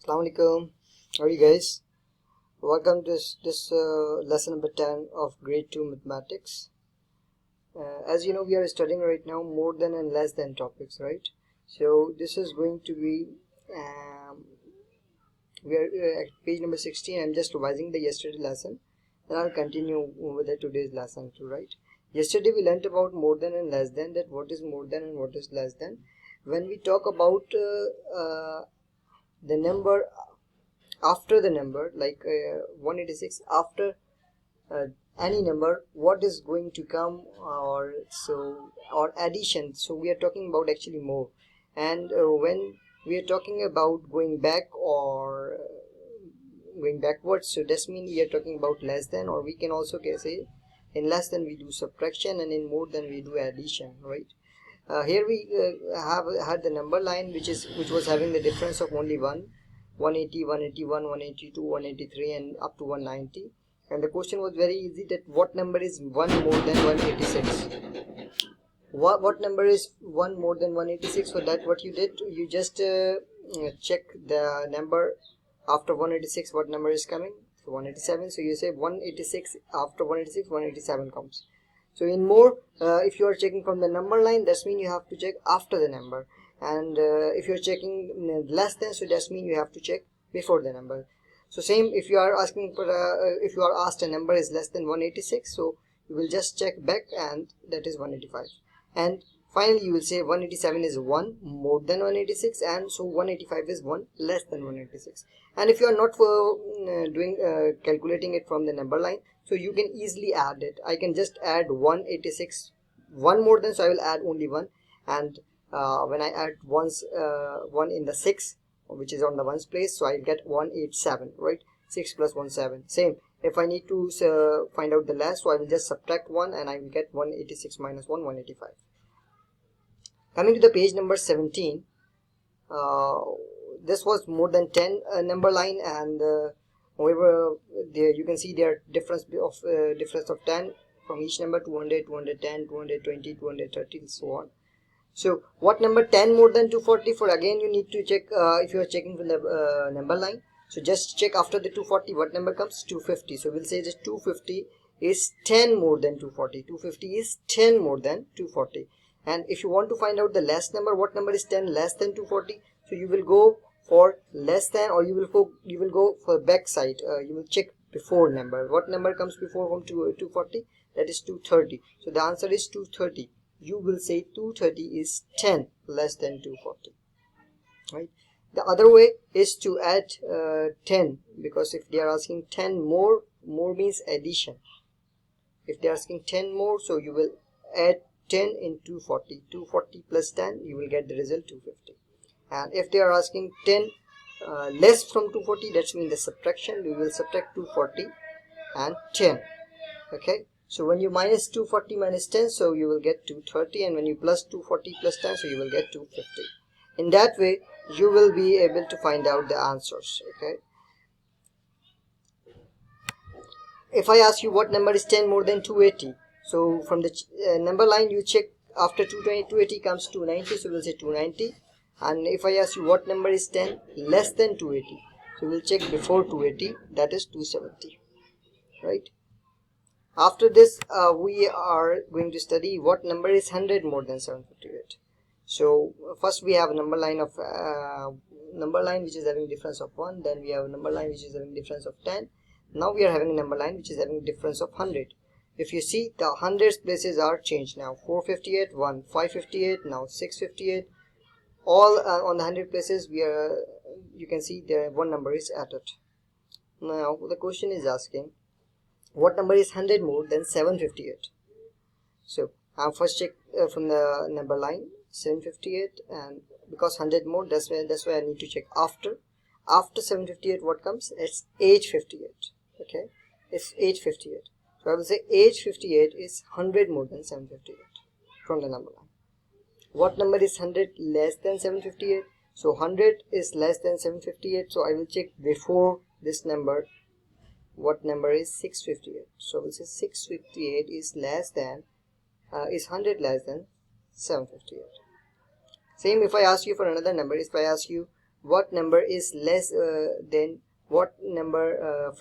Assalamu alaikum. How are you guys? Welcome to this lesson number 10 of grade 2 mathematics. As you know, we are studying right now more than and less than topics, right? So this is going to be we are at page number 16. I'm just revising the yesterday lesson, and I'll continue with the today's lesson too, right? Yesterday we learnt about more than and less than, that what is more than and what is less than. When we talk about the number after the number, like 186 after any number, what is going to come, or addition. So we are talking about actually more, and when we are talking about going back or going backwards, so this means we are talking about less than, or we can also say in less than we do subtraction and in more than we do addition, right? Here we have had the number line which was having the difference of only 180, 181, 182, 183 and up to 190, and the question was very easy, that what number is 1 more than 186. What number is 1 more than 186? For that, what you did, you just check the number after 186, what number is coming. So 187, so you say 186, after 186 187 comes. So in more, if you are checking from the number line, that means you have to check after the number, and if you are checking less than, so that means you have to check before the number. So same, if you are asking for if you are asked a number is less than 186, so you will just check back, and that is 185, and finally you will say 187 is 1 more than 186, and so 185 is 1 less than 186. And if you are not calculating it from the number line, so you can easily add it. I can just add 186, 1 more than, so I will add only 1, and when I add 1 in the 6, which is on the ones place, so I'll get 187, right? 6 plus 1 7. Same, if I need to find out the last, so I will just subtract 1 and I will get 186 minus 1, 185. Coming to the page number 17, this was more than 10 number line, and however there you can see there difference of 10 from each number, 200, 210, 220, 230 and so on. So what number 10 more than 240? For again you need to check, if you are checking from the number line, so just check after the 240 what number comes. 250. So we'll say that 250 is 10 more than 240. 250 is 10 more than 240. And if you want to find out the last number, what number is 10 less than 240? So you will go for less than, or you will go for back side. You will check before number. What number comes before from 240? That is 230. So the answer is 230. You will say 230 is 10 less than 240, right? The other way is to add 10, because if they are asking 10 more means addition. If they are asking 10 more, so you will add 10 in 240. 240 plus 10, you will get the result 250. And if they are asking 10 less from 240, that means the subtraction. We will subtract 240 and 10. Okay, so when you minus 240 minus 10, so you will get 230, and when you plus 240 plus 10, so you will get 250. In that way you will be able to find out the answers. Okay, if I ask you what number is 10 more than 280, so from the number line you check after 280 comes 290, so we'll say 290. And if I ask you what number is 10 less than 280, so we'll check before 280, that is 270, right? After this we are going to study what number is 100 more than 758. So first we have a number line of which is having difference of 1, then we have a number line which is having difference of 10. Now we are having a number line which is having difference of 100. If you see, the hundreds places are changed now. 458, 1, 558, now 658. All on the 100 places you can see there one number is added. Now the question is asking, what number is 100 more than 758? So I'll first check from the number line 758, and because 100 more, that's why I need to check after 758 what comes. It's 858. Okay, it's 858. So I will say 858 is 100 more than 758 from the number line. What number is 100 less than 758? So 100 is less than 758, so I will check before this number. What number is 658? So we'll say 658 is 100 less than 758. Same if I ask you for another number. If I ask you what number is less than what number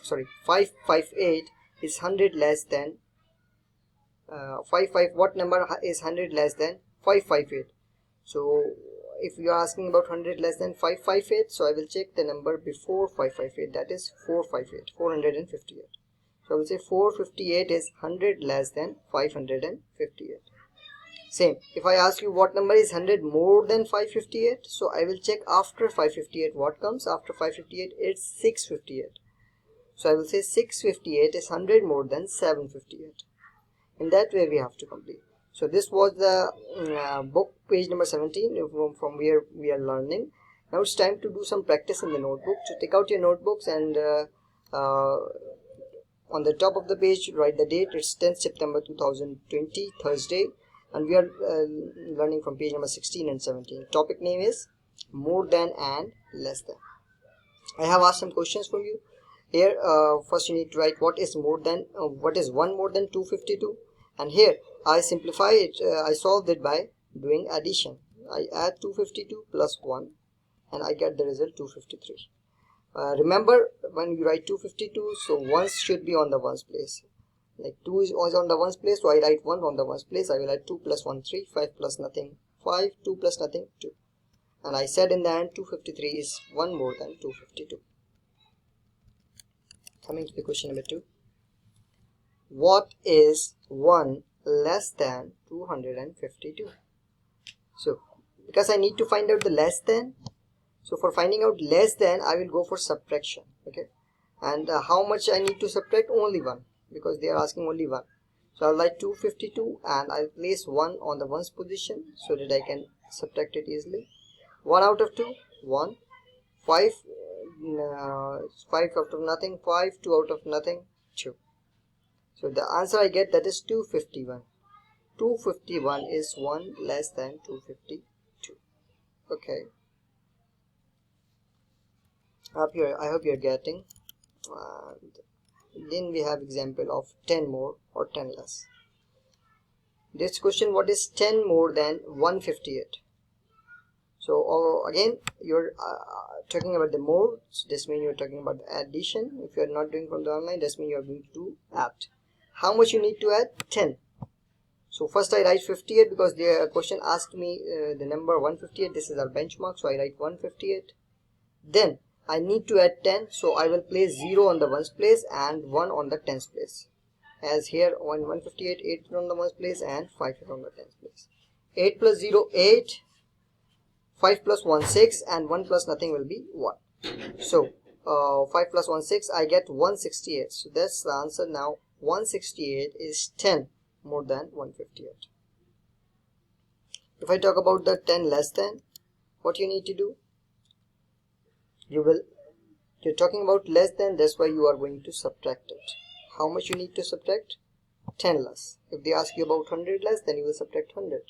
558 is 100 less than 55, what number is 100 less than 558. So if you are asking about 100 less than 558, so I will check the number before 558, that is 458. So I will say 458 is 100 less than 558. Same, if I ask you what number is 100 more than 558, so I will check after 558 what comes. After 558 it's 658. So I will say 658 is 100 more than 758. In that way we have to complete. So this was the book, page number 17, from where we are learning. Now it's time to do some practice in the notebook. So take out your notebooks and on the top of the page write the date. It's 10th September 2020, Thursday, and we are learning from page number 16 and 17. Topic name is more than and less than. I have asked some questions from you here. First you need to write what is more than what is 1 more than 252, and here I simplify it. I solved it by doing addition. I add 252 plus 1 and I get the result 253. Remember, when you write 252, so ones should be on the ones place. Like 2 is always on the ones place, so I write 1 on the ones place. I will add 2 plus 1 3, 5 plus nothing 5, 2 plus nothing 2, and I said in the end 253 is 1 more than 252. Coming to the question number 2. What is 1 less than 252? So because I need to find out the less than, so for finding out less than I will go for subtraction. Okay, and how much I need to subtract? Only 1, because they are asking only 1. So I'll write 252 and I'll place 1 on the ones position so that I can subtract it easily. 1 out of 2, 1. 5 out of nothing 5, 2 out of nothing 2. So the answer I get, that is 251. 251 is 1 less than 252. Okay, I hope you're getting. And then we have example of 10 more or 10 less. This question, what is 10 more than 158? So again you're talking about the more, so this means you're talking about the addition. If you're not doing from the online, this means you're going to add. How much you need to add? 10. So first I write 58 because the question asked me the number 158. This is our benchmark, so I write 158. Then I need to add 10, so I will place 0 on the ones place and 1 on the tens place. As here on 158, 8 is on the ones place and 5 is on the tens place. 8 plus 0, 8. 5 plus 1, 6, and 1 plus nothing will be 1. So 5 plus 1, 6, I get 168. So that's the answer. Now 168 is 10 more than 158. If I talk about the 10 less than, what you need to do? You're talking about less than, that's why you are going to subtract it. How much you need to subtract? 10 less. If they ask you about 100 less, then you will subtract 100.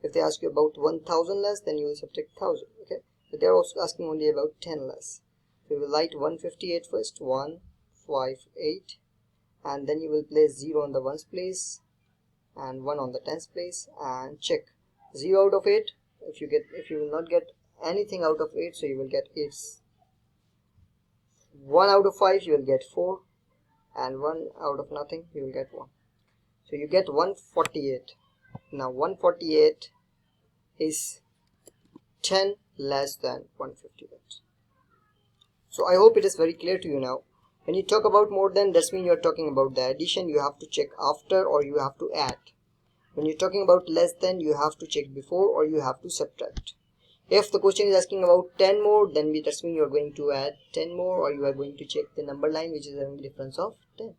If they ask you about 1000 less, then you will subtract 1000. Okay, but they are also asking only about 10 less. So you will write 158 first, 158, and then you will place 0 on the ones place and 1 on the tens place and check. 0 out of 8, if you will not get anything out of 8, so you will get 8. 1 out of 5 you will get 4, and 1 out of nothing you will get 1. So you get 148. Now 148 is 10 less than 158. So I hope it is very clear to you now. When you talk about more than, that means you are talking about the addition. You have to check after or you have to add. When you're talking about less than, you have to check before or you have to subtract. If the question is asking about 10 more, then that means you are going to add 10 more or you are going to check the number line which is having a difference of 10.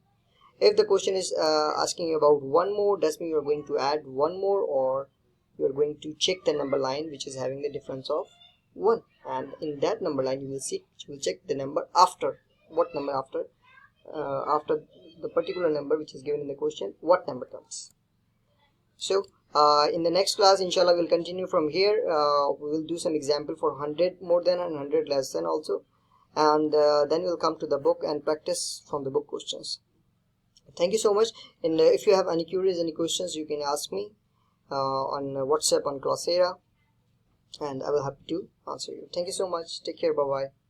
If the question is asking you about 1 more, that means you are going to add 1 more or you are going to check the number line which is having the difference of 1. And in that number line you will check the number after. What number after? After the particular number which is given in the question, what number comes. So in the next class, inshallah, we'll continue from here. We will do some example for 100 more than and 100 less than also, and then we'll come to the book and practice from the book questions. Thank you so much. And if you have any queries, any questions, you can ask me on WhatsApp, on Coursera. and I will happy to answer you. Thank you so much. Take care. Bye bye.